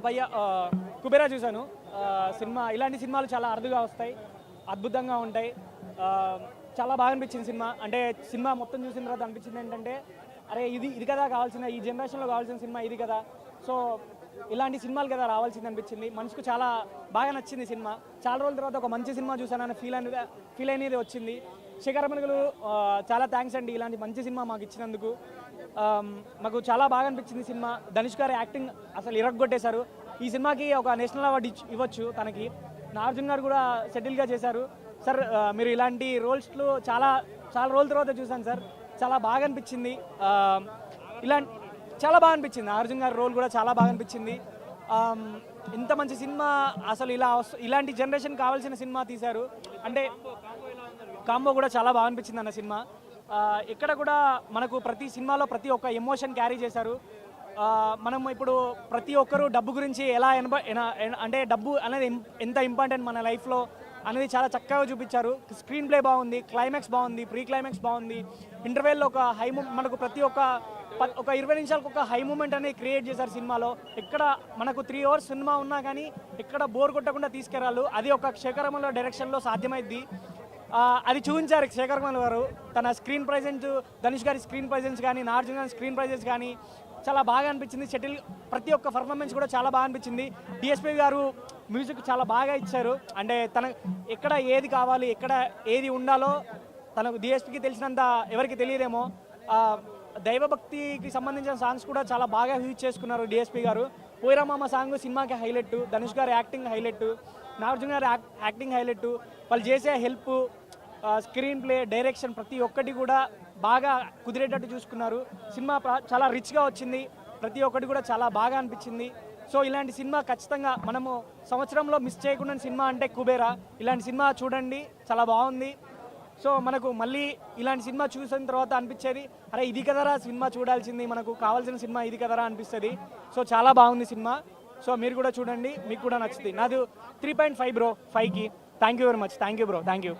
భయ్య కుబేరా చూశాను. సినిమా ఇలాంటి సినిమాలు చాలా అరుదుగా వస్తాయి, అద్భుతంగా ఉంటాయి. చాలా బాగా అనిపించింది సినిమా. అంటే సినిమా మొత్తం చూసిన తర్వాత అనిపించింది ఏంటంటే, అరే ఇది కదా కావాల్సిన, ఈ జనరేషన్లో కావాల్సిన సినిమా ఇది కదా. సో ఇలాంటి సినిమాలు కదా రావాల్సింది అనిపించింది. మనసుకు చాలా బాగా నచ్చింది సినిమా. చాలా రోజుల తర్వాత ఒక మంచి సినిమా చూసానని ఫీల్ అనేది వచ్చింది. శేఖరమణులు చాలా థ్యాంక్స్ అండి, ఇలాంటి మంచి సినిమా మాకు ఇచ్చినందుకు. మాకు చాలా బాగా అనిపించింది సినిమా. ధనుష్ గారి యాక్టింగ్ అసలు ఇరగొట్టేశారు. ఈ సినిమాకి ఒక నేషనల్ అవార్డు ఇవ్వచ్చు తనకి. నాగార్జున గారు కూడా సెటిల్గా చేశారు. సార్ మీరు ఇలాంటి రోల్స్లో చాలా రోజుల తర్వాత చూశాను సార్, చాలా బాగా అనిపించింది. చాలా బాగా అనిపించింది. నాగార్జున గారి రోల్ కూడా చాలా బాగా అనిపించింది. ఇంత మంచి సినిమా అసలు ఇలాంటి జనరేషన్ కావాల్సిన సినిమా తీశారు. అంటే కాంబో కూడా చాలా బాగా అనిపించింది అన్న సినిమా. ఇక్కడ కూడా మనకు ప్రతి సినిమాలో ప్రతి ఒక్క ఎమోషన్ క్యారీ చేశారు. మనం ఇప్పుడు ప్రతి ఒక్కరూ డబ్బు గురించి ఎలా అంటే డబ్బు అనేది ఎంత ఇంపార్టెంట్ మన లైఫ్లో అనేది చాలా చక్కగా చూపించారు. స్క్రీన్ ప్లే బాగుంది, క్లైమాక్స్ బాగుంది, ప్రీ క్లైమాక్స్ బాగుంది. ఇంటర్వెల్లో ఒక మనకు ప్రతి ఒక్క 20 నిమిషాలకు ఒక హై మూమెంట్ అనేది క్రియేట్ చేశారు సినిమాలో. ఎక్కడ మనకు 3 అవర్స్ సినిమా ఉన్నా కానీ ఎక్కడ బోర్ కొట్టకుండా తీసుకెళ్ళాలి. అది ఒక శేఖరమణుల డైరెక్షన్లో సాధ్యమైంది. అది చూపించారు శేఖరమణుల గారు. తన స్క్రీన్ ప్రెజెన్స్, ధనుష్ గారి స్క్రీన్ ప్రెజెన్స్ కానీ, నాగార్జున గారి స్క్రీన్ ప్రెజెన్స్ కానీ చాలా బాగా అనిపించింది. ప్రతి ఒక్క పర్ఫార్మెన్స్ కూడా చాలా బాగా అనిపించింది. డిఎస్పీ గారు మ్యూజిక్ చాలా బాగా ఇచ్చారు. అంటే ఎక్కడ ఏది కావాలి, ఎక్కడ ఏది ఉండాలో తనకు డిఎస్పీకి తెలిసినంత ఎవరికి తెలియదేమో. దైవభక్తికి సంబంధించిన సాంగ్స్ కూడా చాలా బాగా యూజ్ చేసుకున్నారు డిఎస్పీ గారు. పోయిరామామ సాంగ్ సినిమాకి హైలైట్, ధనుష్ గారి యాక్టింగ్ హైలైట్, నాగార్జున గారి యాక్టింగ్ హైలైట్, వాళ్ళు చేసే హెల్ప్, స్క్రీన్ ప్లే, డైరెక్షన్ ప్రతి ఒక్కటి కూడా బాగా కుదిరేటట్టు చూసుకున్నారు. సినిమా చాలా రిచ్గా వచ్చింది. ప్రతి ఒక్కటి కూడా చాలా బాగా అనిపించింది. సో ఇలాంటి సినిమా ఖచ్చితంగా మనము సంవత్సరంలో మిస్ చేయకుండా సినిమా అంటే కుబేరా. ఇలాంటి సినిమా చూడండి, చాలా బాగుంది. సో మనకు మళ్ళీ ఇలాంటి సినిమా చూసిన తర్వాత అనిపించేది, అరే ఇది కదరా సినిమా చూడాల్సింది, మనకు కావాల్సిన సినిమా ఇది కదరా అనిపిస్తుంది. సో చాలా బాగుంది సినిమా. సో మీరు కూడా చూడండి, మీకు కూడా నచ్చుతుంది. నాది 3.5 బ్రో, 5కి. Thank you very much. Thank you bro, thank you.